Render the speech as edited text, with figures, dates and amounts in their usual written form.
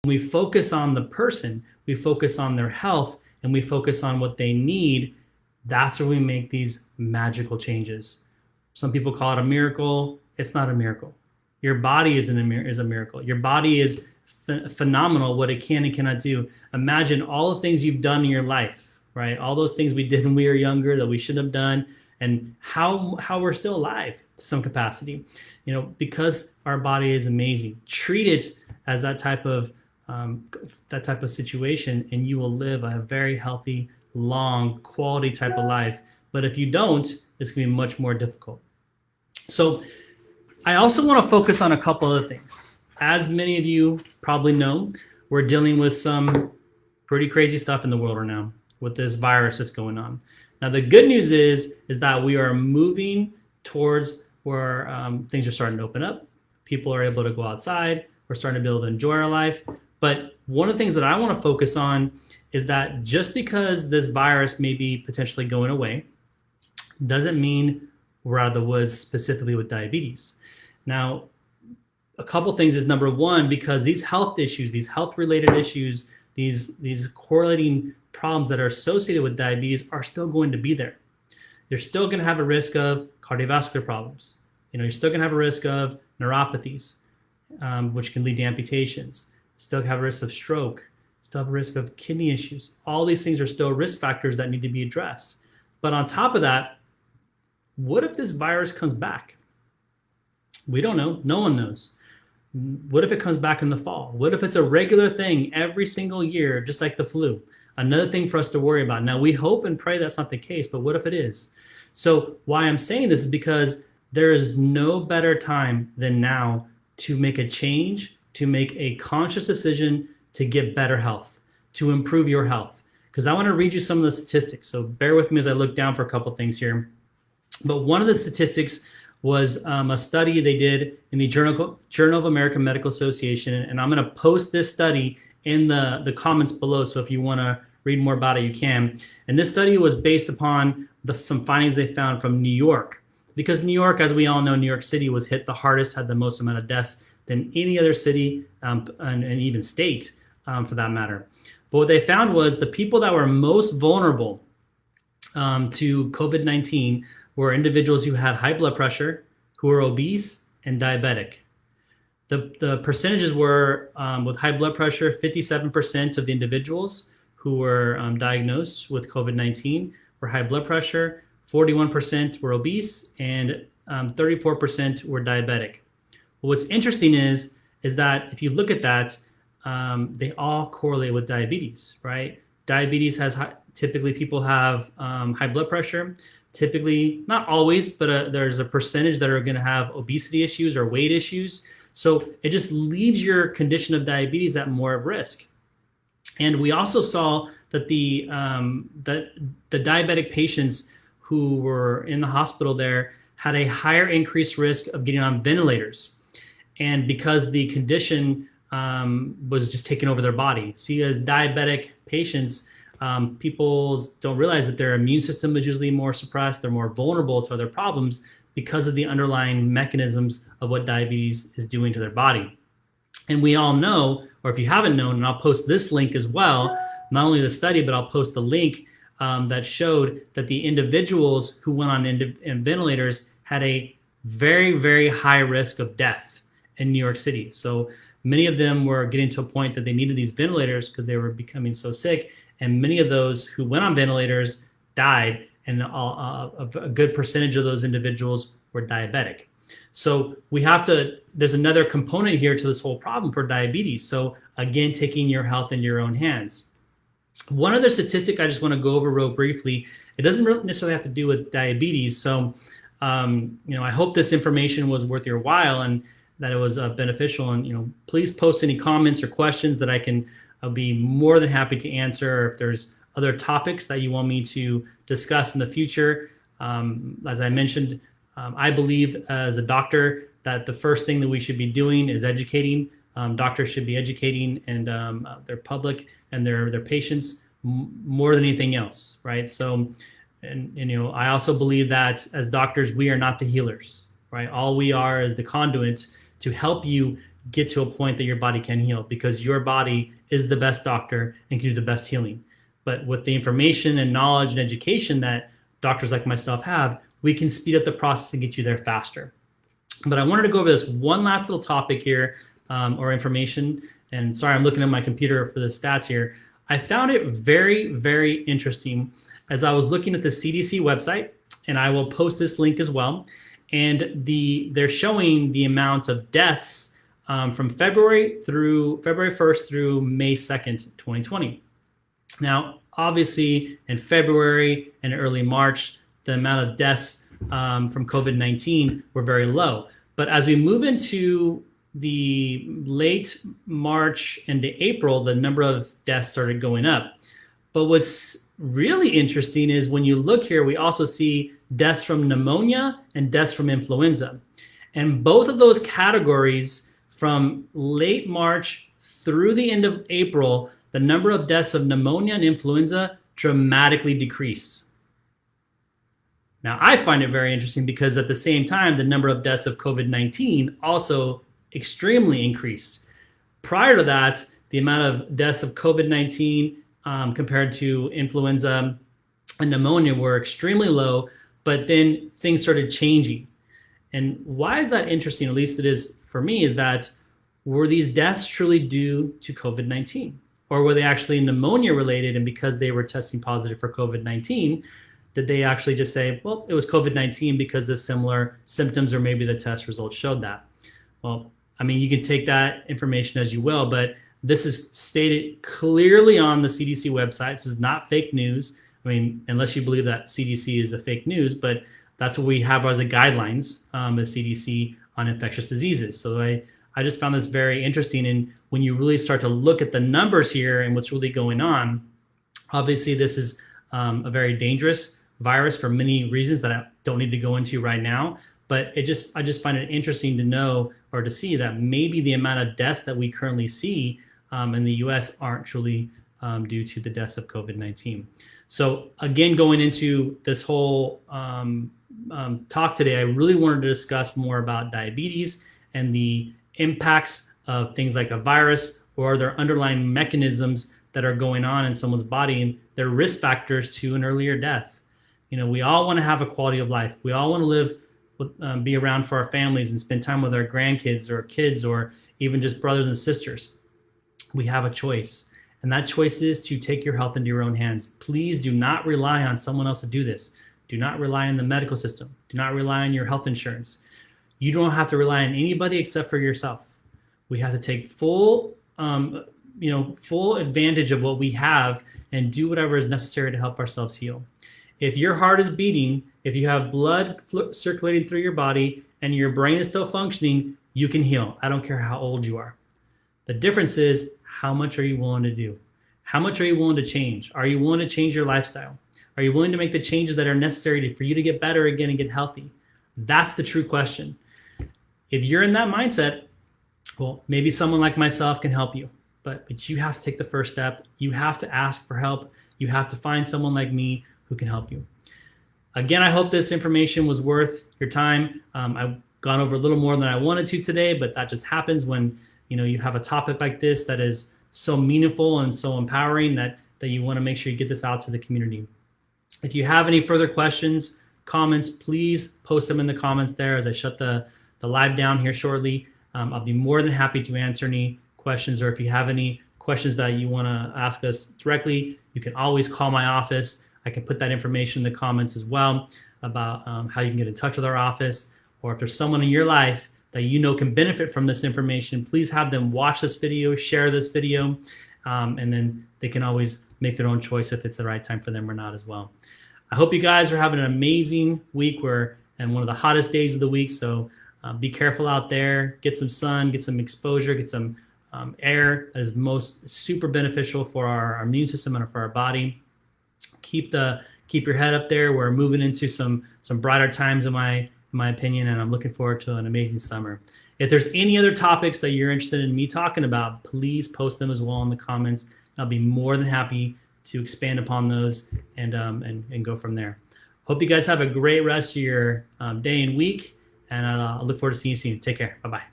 we focus on the person, we focus on their health, and we focus on what they need, that's where we make these magical changes. Some people call it a miracle. It's not a miracle. Your body is a miracle. Your body is phenomenal, what it can and cannot do. Imagine all the things you've done in your life, right? All those things we did when we were younger that we shouldn't have done, and how we're still alive to some capacity, because our body is amazing. Treat it as that type of situation, and you will live a very healthy, long, quality type of life. But if you don't, it's going to be much more difficult. So I also want to focus on a couple other things. As many of you probably know, we're dealing with some pretty crazy stuff in the world right now with this virus that's going on. Now, the good news is that we are moving towards where things are starting to open up. People are able to go outside. We're starting to be able to enjoy our life. But one of the things that I want to focus on is that just because this virus may be potentially going away, doesn't mean we're out of the woods specifically with diabetes. Now, a couple things is, number one, because these health issues, these health-related issues, these correlating problems that are associated with diabetes are still going to be there. You're still going to have a risk of cardiovascular problems. You're still going to have a risk of neuropathies, which can lead to amputations. Still have a risk of stroke. Still have a risk of kidney issues. All these things are still risk factors that need to be addressed. But on top of that, what if this virus comes back? We don't know. No one knows. What if it comes back in the fall? What if it's a regular thing every single year, just like the flu? Another thing for us to worry about. Now, we hope and pray that's not the case, but what if it is? So why I'm saying this is because there is no better time than now to make a change, to make a conscious decision to get better health, to improve your health. Because I want to read you some of the statistics. So bear with me as I look down for a couple things here. But one of the statistics was a study they did in the Journal of American Medical Association. And I'm going to post this study in the comments below. So if you want to read more about it, you can. And this study was based upon some findings they found from New York. Because New York, as we all know, New York City was hit the hardest, had the most amount of deaths than any other city and even state for that matter. But what they found was the people that were most vulnerable to COVID-19 were individuals who had high blood pressure, who were obese, and diabetic. The percentages were with high blood pressure, 57% of the individuals who were diagnosed with COVID-19 were high blood pressure, 41% were obese, and 34% were diabetic. Well, what's interesting is that if you look at that, they all correlate with diabetes, right? Diabetes has typically people have high blood pressure. Typically, not always, but there's a percentage that are going to have obesity issues or weight issues. So it just leaves your condition of diabetes at more of risk. And we also saw that the diabetic patients who were in the hospital there had a higher increased risk of getting on ventilators. And because the condition was just taking over their body. See, as diabetic patients, people don't realize that their immune system is usually more suppressed. They're more vulnerable to other problems because of the underlying mechanisms of what diabetes is doing to their body. And we all know, or if you haven't known, and I'll post this link as well, not only the study, but I'll post the link that showed that the individuals who went on ventilators had a very, very high risk of death in New York City. So many of them were getting to a point that they needed these ventilators because they were becoming so sick. And many of those who went on ventilators died, and a good percentage of those individuals were diabetic. So we have to, there's another component here to this whole problem for diabetes. So again, taking your health in your own hands. One other statistic I just want to go over real briefly, it doesn't necessarily have to do with diabetes. So, I hope this information was worth your while and that it was beneficial. And, please post any comments or questions that I'll be more than happy to answer. Or if there's other topics that you want me to discuss in the future. As I mentioned, I believe as a doctor that the first thing that we should be doing is educating. Doctors should be educating and their public and their patients more than anything else, right? So, I also believe that as doctors, we are not the healers, right? All we are is the conduit to help you get to a point that your body can heal, because your body is the best doctor and can do the best healing. But with the information and knowledge and education that doctors like myself have, we can speed up the process and get you there faster. But I wanted to go over this one last little topic here, or information. And sorry, I'm looking at my computer for the stats here. I found it very, very interesting as I was looking at the CDC website, and I will post this link as well. And they're showing the amount of deaths from February 1st through May 2nd, 2020. Now, obviously, in February and early March, the amount of deaths from COVID-19 were very low. But as we move into the late March into April, the number of deaths started going up. But what's really interesting is when you look here, we also see deaths from pneumonia and deaths from influenza. And both of those categories, from late March through the end of April, the number of deaths of pneumonia and influenza dramatically decreased. Now, I find it very interesting because at the same time, the number of deaths of COVID-19 also extremely increased. Prior to that, the amount of deaths of COVID-19 compared to influenza and pneumonia were extremely low, but then things started changing. And why is that interesting, at least it is for me, is that were these deaths truly due to COVID-19? Or were they actually pneumonia related, and because they were testing positive for COVID-19, did they actually just say, well, it was COVID-19 because of similar symptoms, or maybe the test results showed that? Well, I mean, you can take that information as you will, but this is stated clearly on the CDC website. This is not fake news. I mean, unless you believe that CDC is a fake news, but that's what we have as a guidelines, as CDC on infectious diseases. So I just found this very interesting. And when you really start to look at the numbers here and what's really going on, obviously this is a very dangerous virus for many reasons that I don't need to go into right now. But I just find it interesting to know, or to see, that maybe the amount of deaths that we currently see in the US aren't truly due to the deaths of COVID-19. So again, going into this whole talk today, I really wanted to discuss more about diabetes and the impacts of things like a virus or their underlying mechanisms that are going on in someone's body and their risk factors to an earlier death. You know, we all want to have a quality of life. We all want to live, be around for our families and spend time with our grandkids or kids, or even just brothers and sisters. We have a choice, and that choice is to take your health into your own hands. Please do not rely on someone else to do this. Do not rely on the medical system. Do not rely on your health insurance. You don't have to rely on anybody except for yourself. We have to take full advantage of what we have and do whatever is necessary to help ourselves heal. If your heart is beating, if you have blood circulating through your body and your brain is still functioning, you can heal. I don't care how old you are. The difference is, how much are you willing to do? How much are you willing to change? Are you willing to change your lifestyle? Are you willing to make the changes that are necessary for you to get better again and get healthy? That's the true question. If you're in that mindset, well, maybe someone like myself can help you, but you have to take the first step. You have to ask for help. You have to find someone like me who can help you. Again, I hope this information was worth your time. I've gone over a little more than I wanted to today, but that just happens when you have a topic like this that is so meaningful and so empowering that you want to make sure you get this out to the community. If you have any further questions, comments, please post them in the comments there as I shut the live down here shortly. I'll be more than happy to answer any questions, or if you have any questions that you want to ask us directly, you can always call my office. I can put that information in the comments as well about how you can get in touch with our office, or if there's someone in your life that can benefit from this information, please have them watch this video, share this video, and then they can always make their own choice if it's the right time for them or not as well. I hope you guys are having an amazing week. We're in one of the hottest days of the week, so be careful out there. Get some sun, get some exposure, get some air. That is most super beneficial for our immune system and for our body. Keep your head up there. We're moving into some brighter times in my opinion, and I'm looking forward to an amazing summer. If there's any other topics that you're interested in me talking about, please post them as well in the comments. I'll be more than happy to expand upon those and go from there. Hope you guys have a great rest of your day and week, and I'll look forward to seeing you soon. Take care. Bye-bye.